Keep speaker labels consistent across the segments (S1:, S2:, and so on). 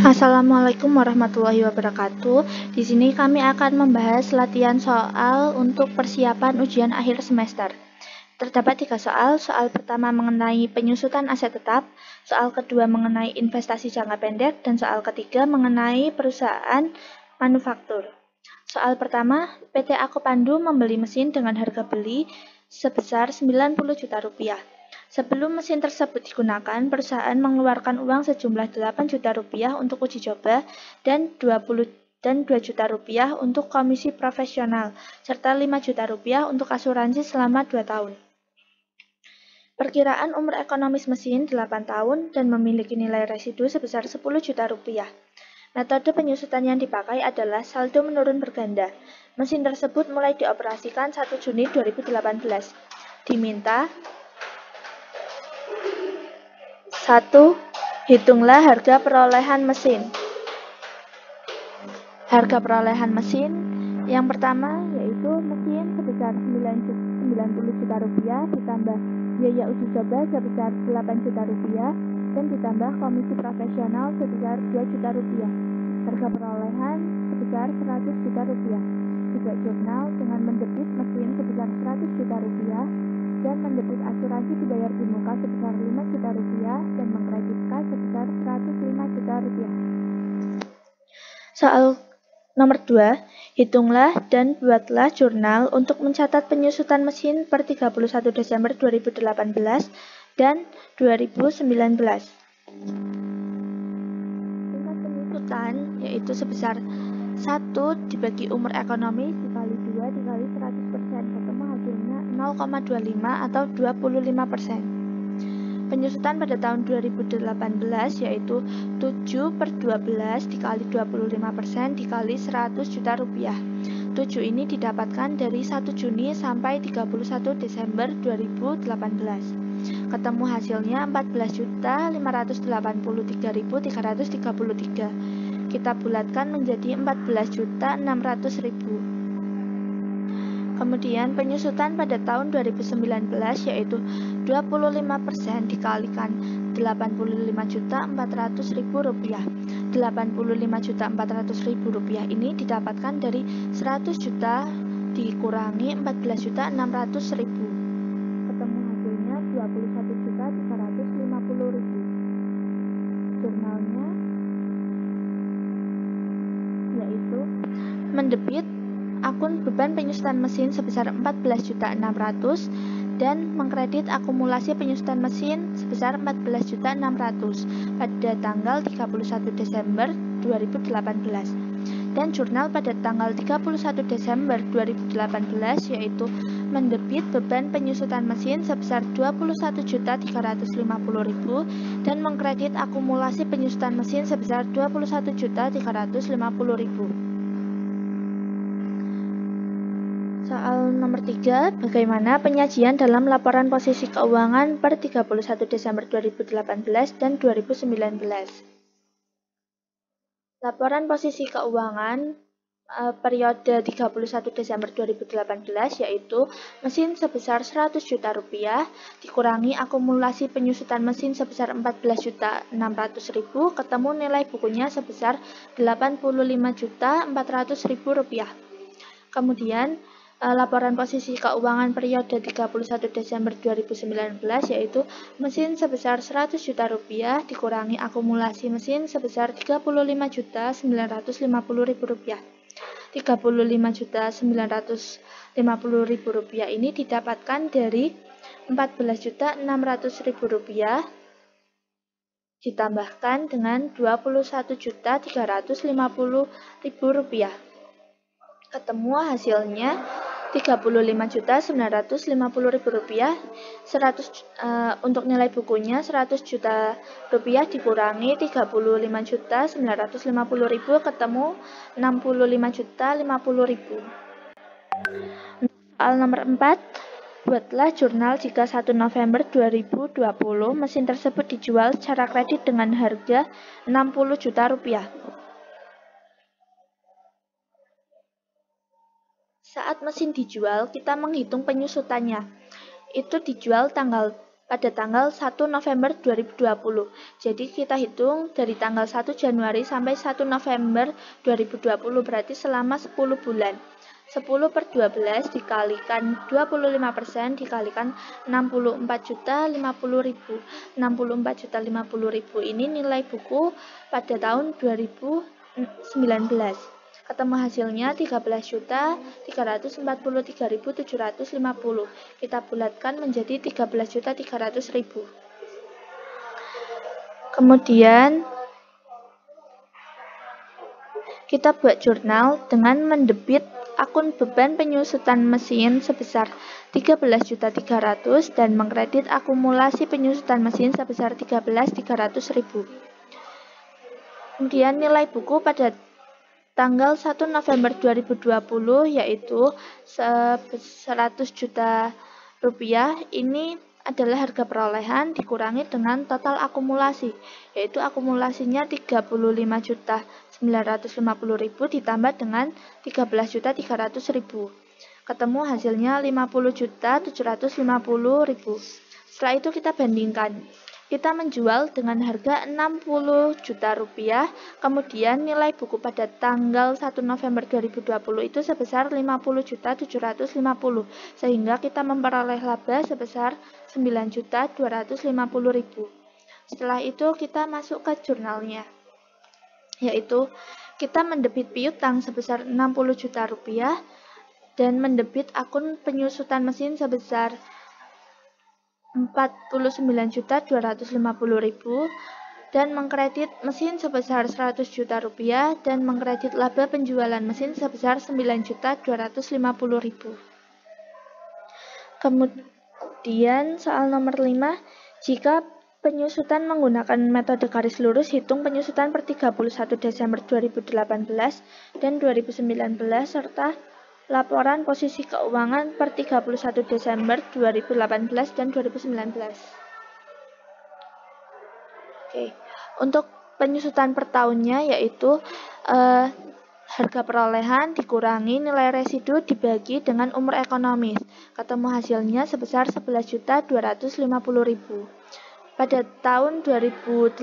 S1: Assalamualaikum warahmatullahi wabarakatuh. Di sini kami akan membahas latihan soal untuk persiapan ujian akhir semester. Terdapat 3 soal. Soal pertama mengenai penyusutan aset tetap, soal kedua mengenai investasi jangka pendek, dan soal ketiga mengenai perusahaan manufaktur. Soal pertama, PT Ako Pandu membeli mesin dengan harga beli sebesar 90 juta rupiah. Sebelum mesin tersebut digunakan, perusahaan mengeluarkan uang sejumlah 8 juta rupiah untuk uji coba dan 2 juta rupiah untuk komisi profesional, serta 5 juta rupiah untuk asuransi selama 2 tahun. Perkiraan umur ekonomis mesin 8 tahun dan memiliki nilai residu sebesar 10 juta rupiah. Metode penyusutan yang dipakai adalah saldo menurun berganda. Mesin tersebut mulai dioperasikan 1 Juni 2018. Diminta 1. Hitunglah harga perolehan mesin. Harga perolehan mesin yang pertama yaitu mesin sebesar 90 juta rupiah ditambah biaya uji coba sebesar 8 juta rupiah dan ditambah komisi profesional sebesar 2 juta rupiah. Harga perolehan sebesar 100 juta rupiah. Juga jurnal dengan mendebit mesin sebesar 100 juta rupiah dan mendebit asuransi dibayar di muka sebesar 5 juta rupiah dan mengkredit kas sebesar 105 juta rupiah. Soal nomor 2, hitunglah dan buatlah jurnal untuk mencatat penyusutan mesin per 31 Desember 2018 dan 2019. Tingkat penyusutan yaitu sebesar 1 dibagi umur ekonomis dikali 2 dikali 100%, ketemu hasilnya 0,25 atau 25%. Penyusutan pada tahun 2018 yaitu 7/12 dikali 25% dikali 100 juta rupiah. 7 ini didapatkan dari 1 Juni sampai 31 Desember 2018. Ketemu hasilnya 14.583.333. Kita bulatkan menjadi 14.600.000. Kemudian penyusutan pada tahun 2019 yaitu 25% dikalikan 85.400.000 rupiah. 85.400.000 rupiah ini didapatkan dari 100 juta dikurangi 14.600.000. Ketemu hasilnya 21.350.000. Jurnalnya yaitu mendebit akun beban penyusutan mesin sebesar 14.600.000 dan mengkredit akumulasi penyusutan mesin sebesar 14.600.000 pada tanggal 31 Desember 2018 dan jurnal pada tanggal 31 Desember 2018 yaitu mendebit beban penyusutan mesin sebesar 21.350.000 dan mengkredit akumulasi penyusutan mesin sebesar 21.350.000. Soal nomor 3, bagaimana penyajian dalam laporan posisi keuangan per 31 Desember 2018 dan 2019. Laporan posisi keuangan periode 31 Desember 2018 yaitu mesin sebesar 100 juta rupiah dikurangi akumulasi penyusutan mesin sebesar 14.600.000 ketemu nilai bukunya sebesar 85.400.000 rupiah. Kemudian laporan posisi keuangan periode 31 Desember 2019 yaitu mesin sebesar 100 juta rupiah dikurangi akumulasi mesin sebesar 35.950.000 rupiah. 35.950.000 rupiah ini didapatkan dari 14.600.000 rupiah ditambahkan dengan 21.350.000 rupiah. Ketemu hasilnya 35.950.000 rupiah. Untuk nilai bukunya 100 juta rupiah dikurangi 35.950.000 ketemu 65.050.000. Soal nomor 4, buatlah jurnal jika 1 November 2020 mesin tersebut dijual secara kredit dengan harga 60 juta rupiah. Saat mesin dijual, kita menghitung penyusutannya. Itu dijual tanggal pada tanggal 1 November 2020. Jadi kita hitung dari tanggal 1 Januari sampai 1 November 2020, berarti selama 10 bulan. 10 per 12 dikalikan 25% dikalikan 64.050.000. 64.050.000 ini nilai buku pada tahun 2019. Ketemu hasilnya 13.343.750. Kita bulatkan menjadi 13.300.000. Kemudian kita buat jurnal dengan mendebit akun beban penyusutan mesin sebesar 13.300.000 dan mengkredit akumulasi penyusutan mesin sebesar 13.300.000. Kemudian nilai buku pada tanggal 1 November 2020 yaitu 100 juta rupiah. Ini adalah harga perolehan dikurangi dengan total akumulasi, yaitu akumulasinya 35.950.000 ditambah dengan 13.300.000. Ketemu hasilnya 50.750.000. Setelah itu kita bandingkan. Kita menjual dengan harga 60 juta rupiah, kemudian nilai buku pada tanggal 1 November 2020 itu sebesar 50.750, sehingga kita memperoleh laba sebesar 9.250.000. Setelah itu kita masuk ke jurnalnya, yaitu kita mendebit piutang sebesar 60 juta rupiah dan mendebit akun penyusutan mesin sebesar 49.250.000 dan mengkredit mesin sebesar 100 juta rupiah dan mengkredit laba penjualan mesin sebesar 9.250.000. Kemudian soal nomor 5, jika penyusutan menggunakan metode garis lurus, hitung penyusutan per 31 Desember 2018 dan 2019 serta laporan posisi keuangan per 31 Desember 2018 dan 2019. Oke, untuk penyusutan per tahunnya yaitu harga perolehan dikurangi nilai residu dibagi dengan umur ekonomis. Ketemu hasilnya sebesar 11.250.000. Pada tahun 2018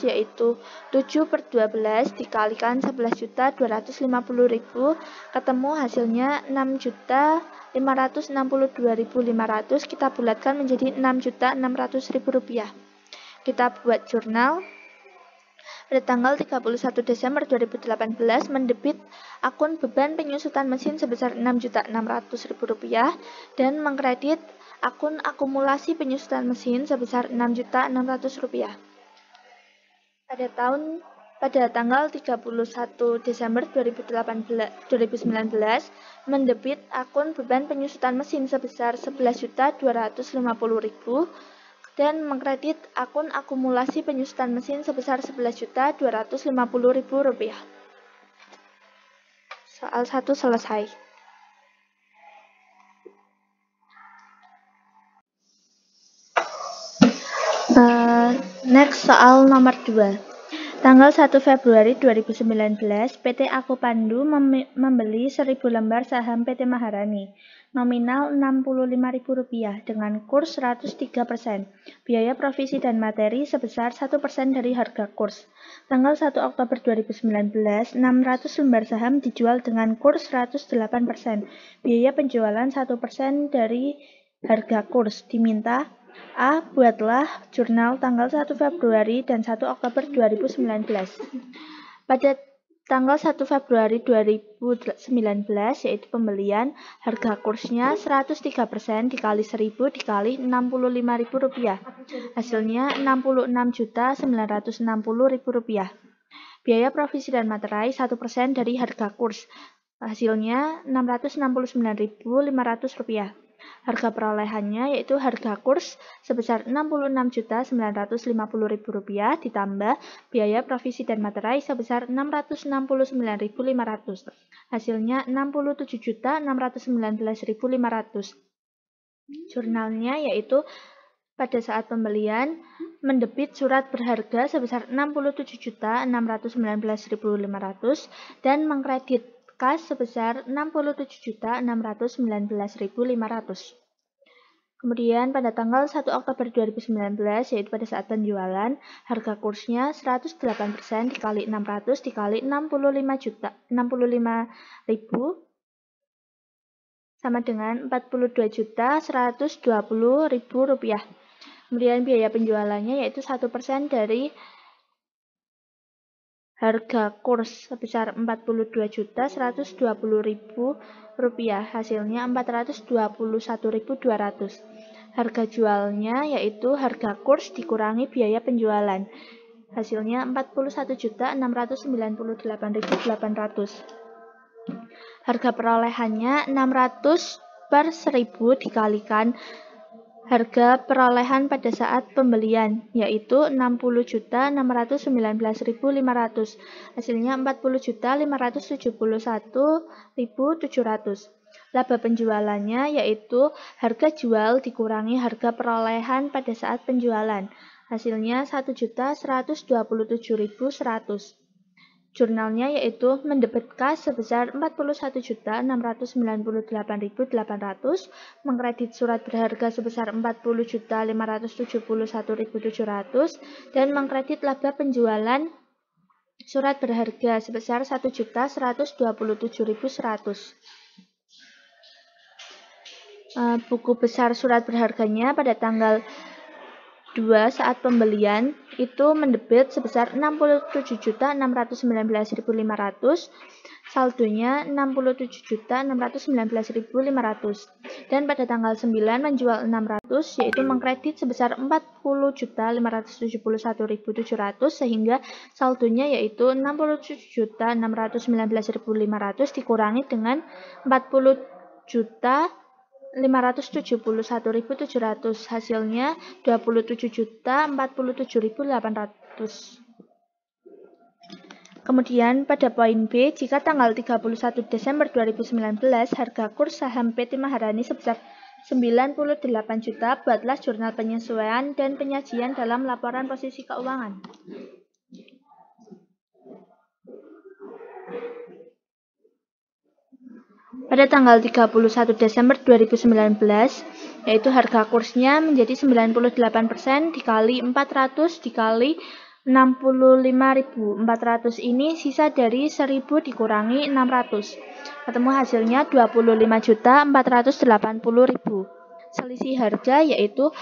S1: yaitu 7 per 12 dikalikan 11.250.000, ketemu hasilnya 6.562.500, kita bulatkan menjadi 6.600.000 rupiah. Kita buat jurnal. Pada tanggal 31 Desember 2018 mendebit akun beban penyusutan mesin sebesar 6.600.000 rupiah dan mengkredit akun akumulasi penyusutan mesin sebesar 6.600.000 rupiah. Pada tanggal 31 Desember 2019 mendebit akun beban penyusutan mesin sebesar 11.250.000 dan mengkredit akun akumulasi penyusutan mesin sebesar 11.250.000 rupiah. Soal 1 selesai. Next soal nomor 2. Tanggal 1 Februari 2019, PT Aku Pandu membeli 1.000 lembar saham PT Maharani, nominal Rp65.000 dengan kurs 103%. Biaya provisi dan materi sebesar 1% dari harga kurs. Tanggal 1 Oktober 2019, 600 lembar saham dijual dengan kurs 108%. Biaya penjualan 1% dari harga kurs. Diminta A. Buatlah jurnal tanggal 1 Februari dan 1 Oktober 2019. Pada tanggal 1 Februari 2019, yaitu pembelian, harga kursnya 103% dikali 1.000 dikali Rp65.000. Hasilnya Rp66.960.000. Biaya provisi dan materai 1% dari harga kurs. Hasilnya Rp669.500. Harga perolehannya yaitu harga kurs sebesar Rp66.950.000 ditambah biaya provisi dan materai sebesar Rp669.500. Hasilnya Rp67.619.500. Jurnalnya yaitu pada saat pembelian mendebit surat berharga sebesar Rp67.619.500 dan mengkredit kas sebesar Rp67.619.500. Kemudian pada tanggal 1 Oktober 2019, yaitu pada saat penjualan, harga kursnya 108% dikali 600 dikali 65.000 sama dengan 42.120.000 rupiah. Kemudian biaya penjualannya yaitu 1% dari harga kurs sebesar 42.120.000 rupiah, hasilnya 421.200. Harga jualnya yaitu harga kurs dikurangi biaya penjualan, hasilnya 41.698.800. Harga perolehannya 600 per 1000 dikalikan harga perolehan pada saat pembelian, yaitu 60.619.500. Hasilnya 40.571.700. Laba penjualannya yaitu harga jual dikurangi harga perolehan pada saat penjualan. Hasilnya 1.127.100. Jurnalnya yaitu mendebit kas sebesar 41.698.800, mengkredit surat berharga sebesar 40.571.700, dan mengkredit laba penjualan surat berharga sebesar 1.127.100. Buku besar surat berharganya pada tanggal 2 saat pembelian itu mendebit sebesar 67.619.500, saldonya 67.619.500, dan pada tanggal 9 menjual 600, yaitu mengkredit sebesar 40.571.700, sehingga saldonya yaitu 67.619.500 dikurangi dengan 40.571.700, hasilnya 27.047.800. Kemudian pada poin B, jika tanggal 31 Desember 2019 harga kurs saham PT Maharani sebesar 98 juta, buatlah jurnal penyesuaian dan penyajian dalam laporan posisi keuangan. Pada tanggal 31 Desember 2019, yaitu harga kursnya menjadi 98% dikali 400 dikali 65.400. Ini sisa dari 1.000 dikurangi 600. Ketemu hasilnya 25.480.000. Selisih harga yaitu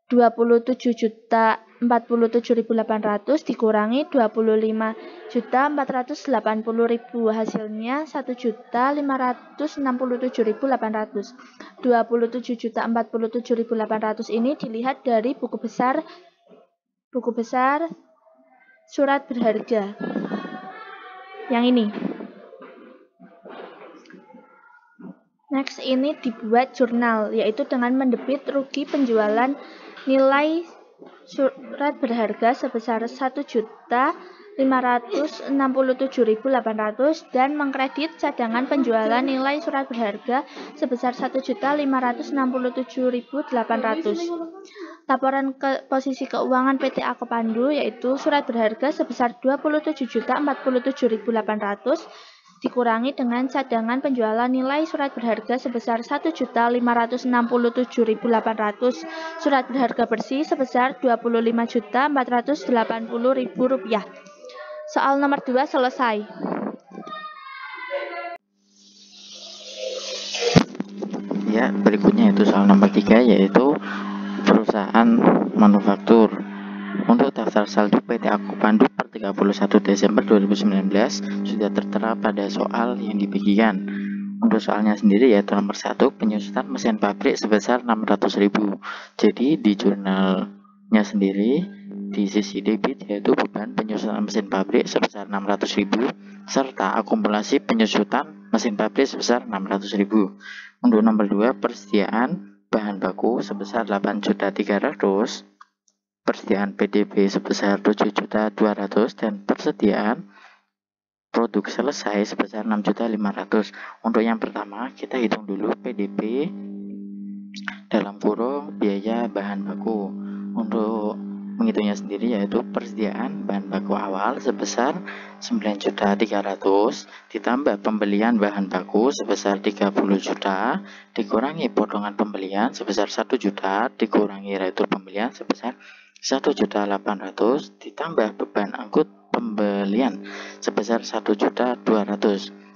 S1: 27.047.800 dikurangi 25.480.000, hasilnya 1.567.800. 27.047.800 ini dilihat dari buku besar surat berharga yang ini. Next, ini dibuat jurnal, yaitu dengan mendebit rugi penjualan nilai surat berharga sebesar 1.567.800 dan mengkredit cadangan penjualan nilai surat berharga sebesar 1.567.800. Laporan posisi keuangan PT Akopandu yaitu surat berharga sebesar 27.047.800 dikurangi dengan cadangan penjualan nilai surat berharga sebesar 1.567.800, surat berharga bersih sebesar 25.480.000 rupiah. Soal nomor 2 selesai.
S2: Ya, berikutnya itu soal nomor 3, yaitu perusahaan manufaktur. Untuk daftar saldo PT Akopandu per 31 Desember 2019 sudah tertera pada soal yang dibagikan. Untuk soalnya sendiri yaitu nomor 1, penyusutan mesin pabrik sebesar 600.000. Jadi di jurnalnya sendiri di sisi debit yaitu beban penyusutan mesin pabrik sebesar 600.000 serta akumulasi penyusutan mesin pabrik sebesar 600.000. Untuk nomor 2, persediaan bahan baku sebesar 8.300.000, persediaan PDB sebesar 7.200.000, dan persediaan produk selesai sebesar 6.500.000. Untuk yang pertama, kita hitung dulu PDB dalam kurung biaya bahan baku. Untuk menghitungnya sendiri, yaitu persediaan bahan baku awal sebesar 9.300.000 ditambah pembelian bahan baku sebesar 30 juta dikurangi potongan pembelian sebesar 1 juta dikurangi retur pembelian sebesar 1.800.000 ditambah beban angkut pembelian sebesar 1.200.000.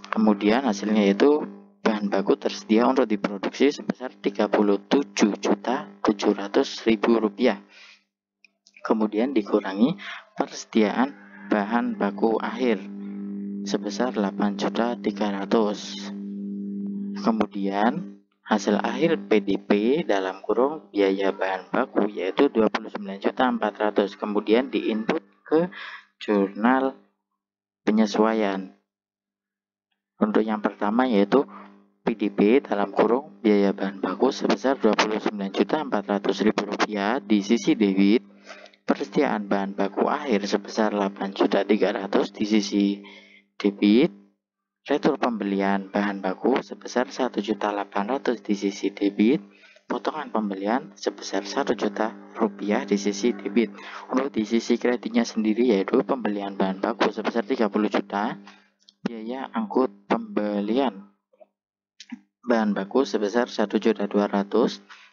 S2: Kemudian hasilnya yaitu bahan baku tersedia untuk diproduksi sebesar 37.700.000 rupiah. Kemudian dikurangi persediaan bahan baku akhir sebesar 8.300.000. Kemudian hasil akhir PDP dalam kurung biaya bahan baku yaitu 29.400.000. Kemudian diinput ke jurnal penyesuaian. Untuk yang pertama yaitu PDP dalam kurung biaya bahan baku sebesar 29.400.000 rupiah di sisi debit, persediaan bahan baku akhir sebesar 8.300.000 di sisi debit, retur pembelian bahan baku sebesar 1.800.000 di sisi debit, potongan pembelian sebesar 1 juta rupiah di sisi debit. Untuk di sisi kreditnya sendiri yaitu pembelian bahan baku sebesar 30 juta, biaya angkut pembelian bahan baku sebesar 1.200.000,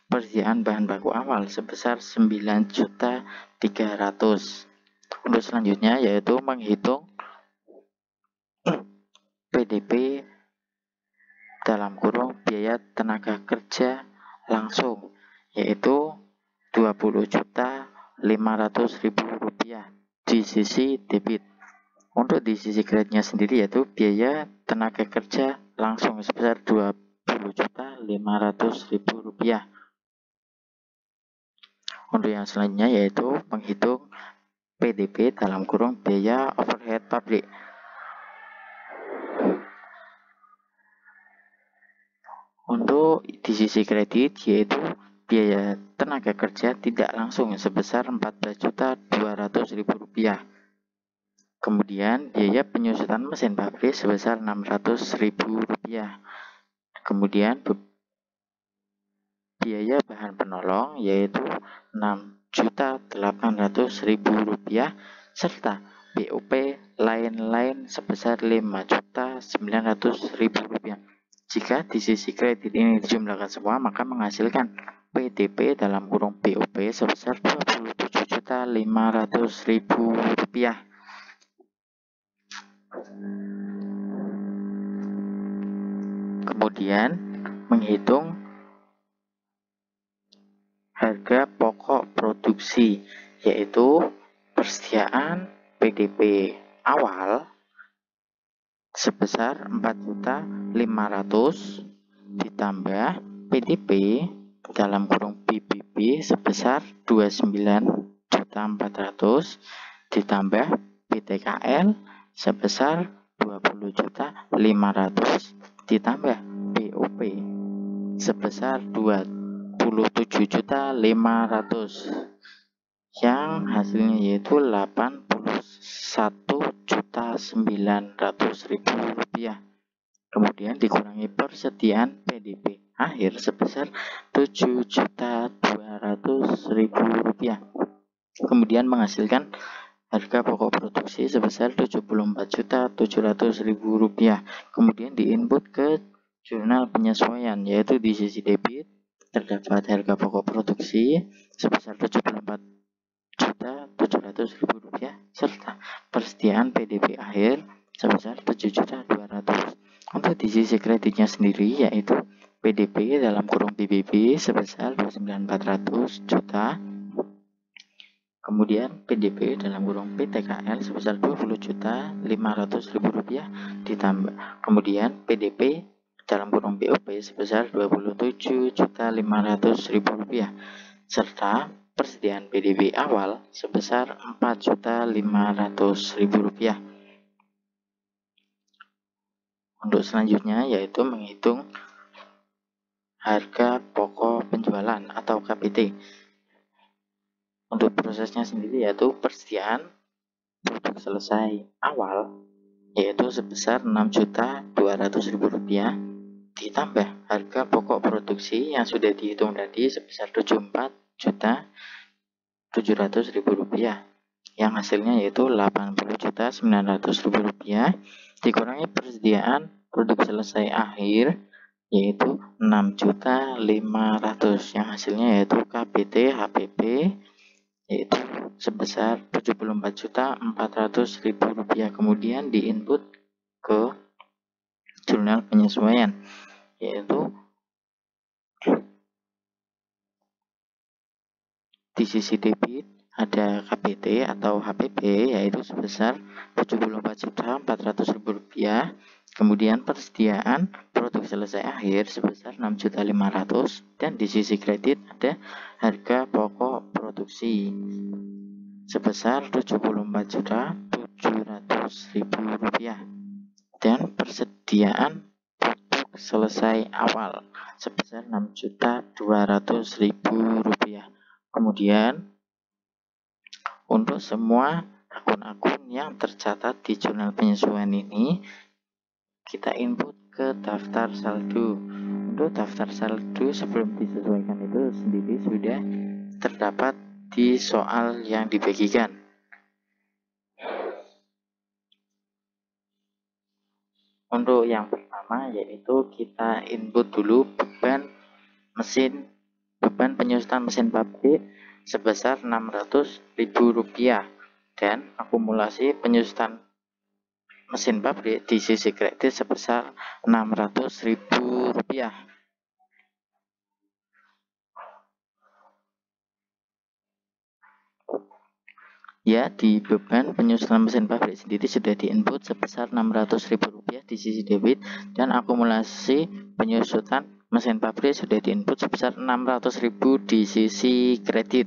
S2: persediaan bahan baku awal sebesar 9.300.000. Untuk selanjutnya yaitu menghitung PDP dalam kurung biaya tenaga kerja langsung yaitu 20.500.000 rupiah di sisi debit. Untuk di sisi kreditnya sendiri yaitu biaya tenaga kerja langsung sebesar 20.500.000 rupiah. Untuk yang selanjutnya yaitu menghitung PDP dalam kurung biaya overhead pabrik. Untuk di sisi kredit yaitu biaya tenaga kerja tidak langsung sebesar 14.200.000 rupiah. Kemudian biaya penyusutan mesin pabrik sebesar 600.000 rupiah. Kemudian biaya bahan penolong yaitu 6.800.000 rupiah serta BOP lain-lain sebesar 5.900.000 rupiah. Jika di sisi kredit ini dijumlahkan semua maka menghasilkan PDP dalam kurung BOP sebesar 27.500.000 rupiah. Kemudian menghitung harga pokok produksi yaitu persediaan PDP awal sebesar 4.500.000 ditambah PDP dalam kurung PBB sebesar 29.400.000 ditambah PTKL sebesar 20.500.000 ditambah BOP sebesar 27.500.000 yang hasilnya yaitu 81.900.000 rupiah. Kemudian dikurangi persediaan PDP akhir sebesar 7.200.000 rupiah. Kemudian menghasilkan harga pokok produksi sebesar 74.700.000 rupiah. Kemudian diinput ke jurnal penyesuaian yaitu di sisi debit terdapat harga pokok produksi sebesar 74.700.000 rupiah serta persediaan PDP akhir sebesar 7.200.000. Untuk di sisi kreditnya sendiri yaitu PDP dalam kurung PBB sebesar 29.400 juta. Kemudian PDP dalam kurung PTKL sebesar 20.500.000 rupiah ditambah. Kemudian PDP dalam kurung BOP sebesar 27.500.000 rupiah serta persediaan PDP awal sebesar 4.500.000 rupiah. Untuk selanjutnya yaitu menghitung harga pokok penjualan atau KPT. Untuk prosesnya sendiri yaitu persediaan produk selesai awal yaitu sebesar 6.200.000 rupiah ditambah harga pokok produksi yang sudah dihitung tadi sebesar 74 juta Rp700.000 yang hasilnya yaitu Rp80.900.000 dikurangi persediaan produk selesai akhir yaitu 6.500.000 yang hasilnya yaitu KBT HPP yaitu sebesar Rp74.400.000 kemudian diinput ke jurnal penyesuaian yaitu di sisi debit ada KBT atau HPP yaitu sebesar Rp74.400.000 kemudian persediaan produk selesai akhir sebesar Rp6.500.000 dan di sisi kredit ada harga pokok produksi sebesar Rp74.700.000 dan persediaan produk selesai awal sebesar Rp6.200.000. Kemudian untuk semua akun-akun yang tercatat di jurnal penyesuaian ini kita input ke daftar saldo. Untuk daftar saldo sebelum disesuaikan itu sendiri sudah terdapat di soal yang dibagikan. Untuk yang pertama yaitu kita input dulu beban penyusutan mesin pabrik sebesar Rp600.000 dan akumulasi penyusutan mesin pabrik di sisi kredit sebesar Rp600.000. Ya, di beban penyusutan mesin pabrik sendiri sudah diinput sebesar Rp600.000 di sisi debit dan akumulasi penyusutan mesin pabrik sudah diinput sebesar Rp600.000 di sisi kredit.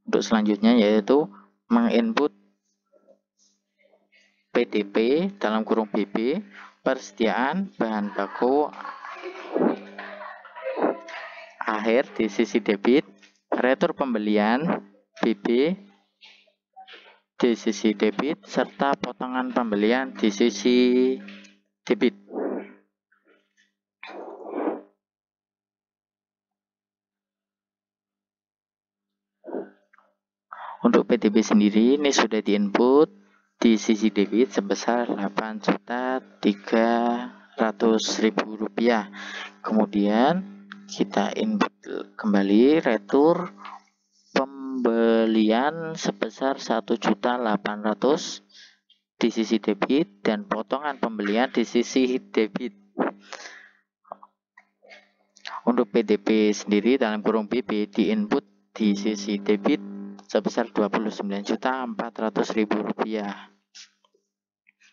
S2: Untuk selanjutnya yaitu menginput PDP dalam kurung BB persediaan bahan baku akhir di sisi debit, retur pembelian BB di sisi debit serta potongan pembelian di sisi debit. Untuk PDB sendiri ini sudah diinput di sisi debit sebesar Rp8.300.000. Kemudian kita input kembali retur pembelian sebesar 1.800.000 di sisi debit dan potongan pembelian di sisi debit. Untuk PDP sendiri dalam kurung BB diinput di sisi debit sebesar Rp29.400.000.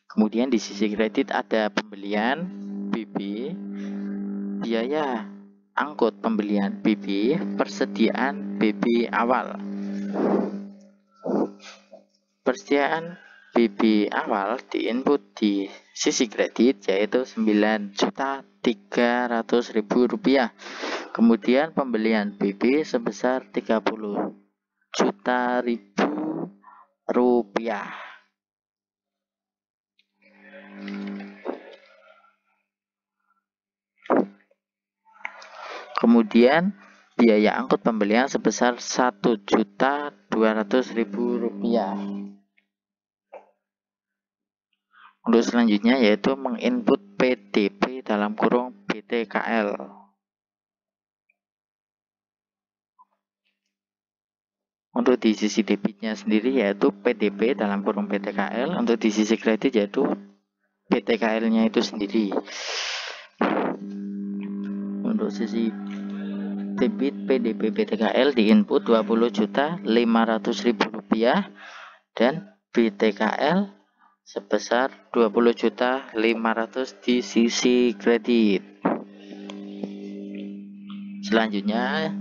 S2: Kemudian di sisi kredit ada pembelian BB, biaya angkut pembelian BB, persediaan BB awal. Persediaan BB awal diinput di sisi kredit yaitu Rp9.300.000. Kemudian pembelian BB sebesar Rp30 juta. Kemudian biaya angkut pembelian sebesar Rp1.200.000. Untuk selanjutnya yaitu menginput PDP dalam kurung BTKL. Untuk di sisi debitnya sendiri yaitu PDP dalam kurung BTKL. Untuk di sisi kredit yaitu BTKL-nya itu sendiri. Untuk sisi debit PDP BTKL diinput Rp20.500.000 dan BTKL sebesar Rp20.500.000 di sisi kredit. Selanjutnya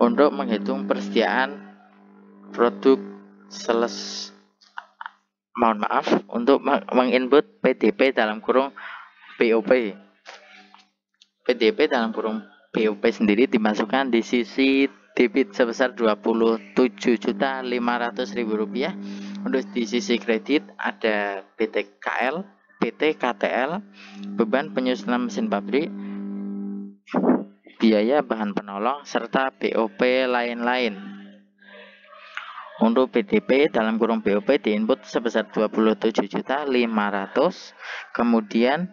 S2: untuk menghitung persediaan produk untuk menginput PDP dalam kurung BOP. PDP dalam kurung BOP sendiri dimasukkan di sisi debit sebesar Rp27.500.000. Untuk di sisi kredit ada BTKL, BTKTL, beban penyusunan mesin pabrik, biaya bahan penolong, serta BOP lain-lain. Untuk BDP dalam kurung BOP diinput sebesar 27.500.000, kemudian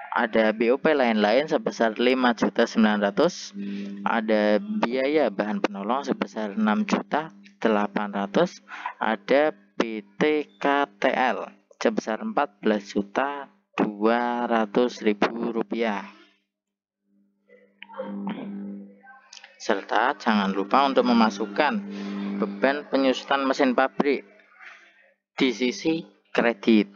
S2: ada BOP lain-lain sebesar 5.900.000, ada biaya bahan penolong sebesar 6.800.000, ada BTKTL sebesar 14.200.000 rupiah. Serta jangan lupa untuk memasukkan beban penyusutan mesin pabrik di sisi kredit.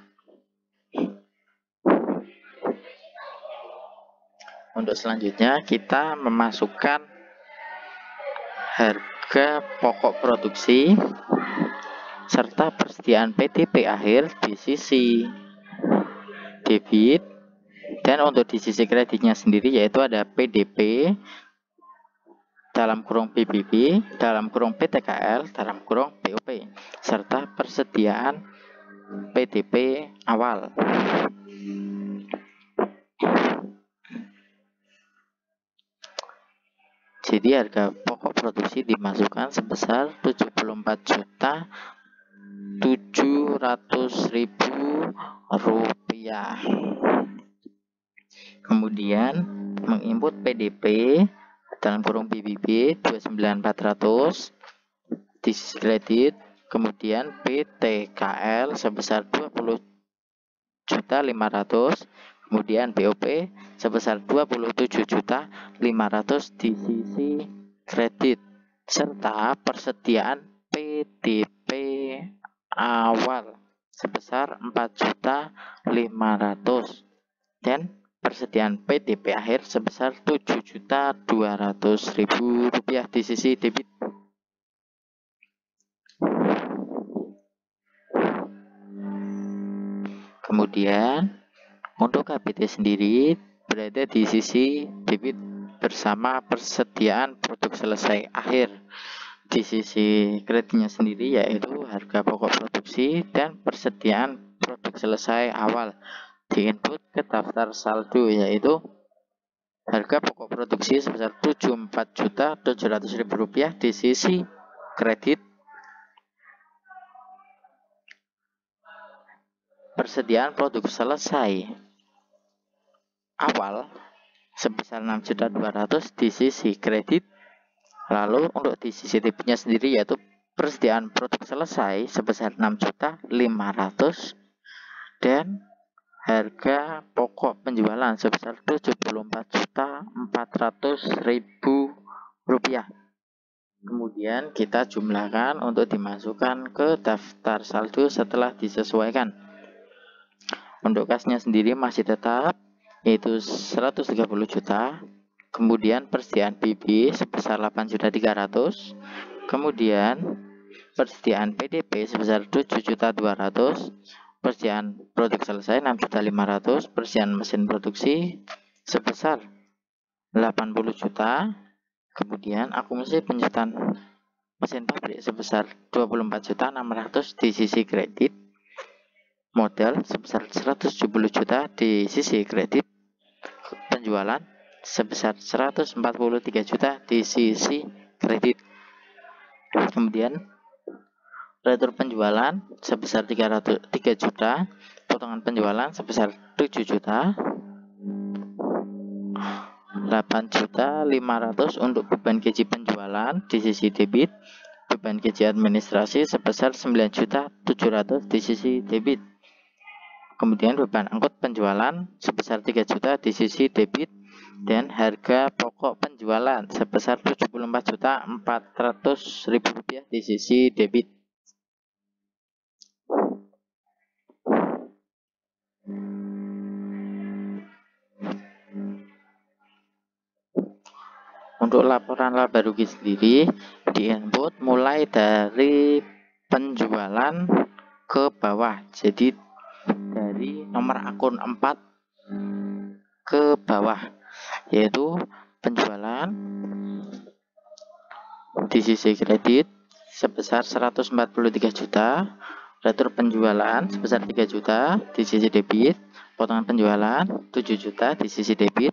S2: Untuk selanjutnya kita memasukkan harga pokok produksi serta persediaan PDP akhir di sisi debit, dan untuk di sisi kreditnya sendiri yaitu ada PDP dalam kurung PBB dalam kurung PTKL dalam kurung BOP serta persediaan PDP awal. Jadi harga pokok produksi dimasukkan sebesar 74.700.000 rupiah. Kemudian menginput PDP dalam kurung PBB 29.400 di sisi kredit, kemudian PTKL sebesar 20.500.000, kemudian BOP sebesar 27.500.000 di sisi kredit, serta persediaan PDP awal sebesar 4.500.000 dan persediaan PDP akhir sebesar 7.200.000 rupiah di sisi debit. Kemudian untuk KBT sendiri berada di sisi debit bersama persediaan produk selesai akhir. Di sisi kreditnya sendiri yaitu harga pokok produksi dan persediaan produk selesai awal diinput ke daftar saldo, yaitu harga pokok produksi sebesar 74.700.000 rupiah di sisi kredit, persediaan produk selesai awal sebesar 6.200.000 di sisi kredit. Lalu untuk di sisi debitnya sendiri yaitu persediaan produk selesai sebesar 6.500.000 dan harga pokok penjualan sebesar 74.400.000 rupiah. Kemudian kita jumlahkan untuk dimasukkan ke daftar saldo setelah disesuaikan. Untuk kasnya sendiri masih tetap yaitu 130 juta. Kemudian persediaan BB sebesar 8.300.000, kemudian persediaan PDP sebesar 7.200.000, persediaan produk selesai 6.500.000, persediaan mesin produksi sebesar 80 juta, kemudian akumulasi penyusutan mesin pabrik sebesar 24.600.000 di sisi kredit, modal sebesar 170 juta di sisi kredit, penjualan sebesar 143 juta di sisi kredit. Kemudian retur penjualan sebesar 3 juta, potongan penjualan sebesar 7 juta, 8.500.000 untuk beban gaji penjualan di sisi debit, beban gaji administrasi sebesar 9.700.000 di sisi debit. Kemudian beban angkut penjualan sebesar 3 juta di sisi debit dan harga pokok penjualan sebesar 74.400.000 rupiah di sisi debit. Untuk laporan laba rugi sendiri diinput mulai dari penjualan ke bawah, jadi dari nomor akun 4 ke bawah, yaitu penjualan di sisi kredit sebesar 143 juta, retur penjualan sebesar 3 juta di sisi debit, potongan penjualan 7 juta di sisi debit,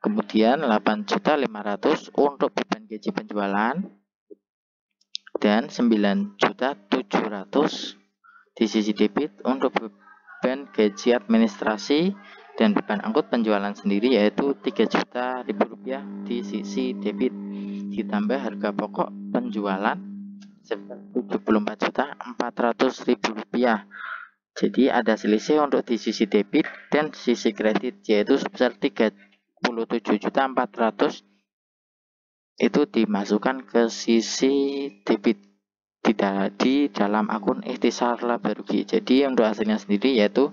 S2: Kemudian 8.500.000 untuk beban gaji penjualan dan 9.700.000 di sisi debit untuk beban gaji administrasi dan beban angkut penjualan sendiri, yaitu Rp3.000.000 di sisi debit, ditambah harga pokok penjualan sebesar Rp74.400.000. Jadi ada selisih untuk di sisi debit dan sisi kredit, yaitu sebesar Rp37.400.000 itu dimasukkan ke sisi debit di dalam akun ikhtisar laba rugi. Jadi untuk hasilnya sendiri yaitu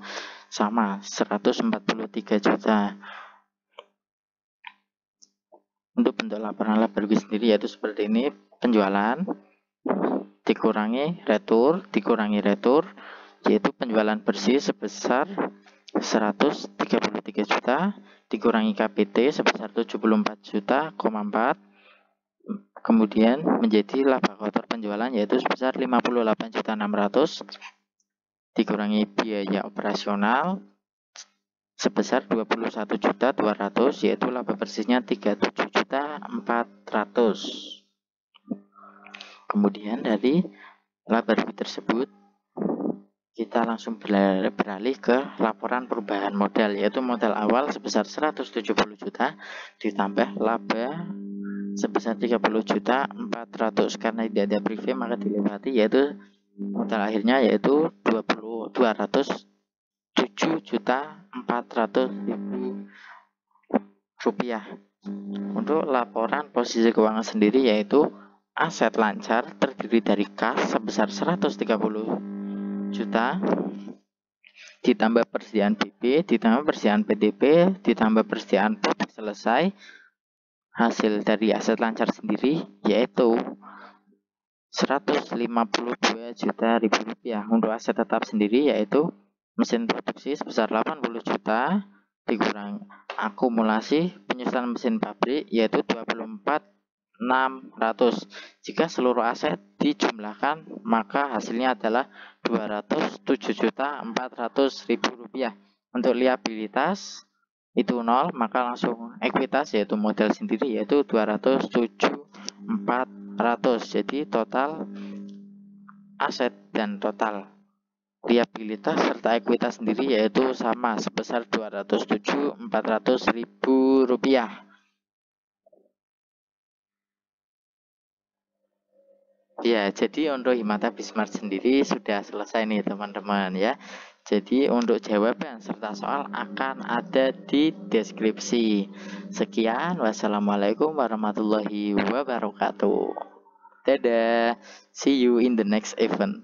S2: sama 143 juta. Untuk bentuk laporan laba rugi sendiri yaitu seperti ini: penjualan dikurangi retur yaitu penjualan bersih sebesar 133 juta dikurangi KPT sebesar 74 juta, 4, kemudian menjadi laba kotor penjualan yaitu sebesar 58.600.000 dikurangi biaya operasional sebesar 21.200.000 yaitu laba bersihnya 37.400.000. Kemudian dari laba rugi tersebut kita langsung beralih ke laporan perubahan modal, yaitu modal awal sebesar 170 juta ditambah laba sebesar 30.400.000. Karena tidak ada preview maka dilewati, yaitu modal akhirnya yaitu 207.400.000 rupiah. Untuk laporan posisi keuangan sendiri yaitu aset lancar terdiri dari kas sebesar 130 juta ditambah persediaan BP ditambah persediaan PDP ditambah persediaan POP selesai. Hasil dari aset lancar sendiri yaitu 152 juta rupiah. Untuk aset tetap sendiri yaitu mesin produksi sebesar 80 juta dikurang akumulasi penyusunan mesin pabrik yaitu 24.600. Jika seluruh aset dijumlahkan maka hasilnya adalah 207.400.000 rupiah. Untuk liabilitas itu 0, maka langsung ekuitas yaitu modal sendiri yaitu 207.400. Jadi total aset dan total liabilitas serta ekuitas sendiri yaitu sama sebesar 207.400.000 rupiah. Ya, jadi untuk Himata Bismart sendiri sudah selesai nih teman-teman ya. Jadi untuk jawaban serta soal akan ada di deskripsi. Sekian, wassalamualaikum warahmatullahi wabarakatuh. Dadah, see you in the next event.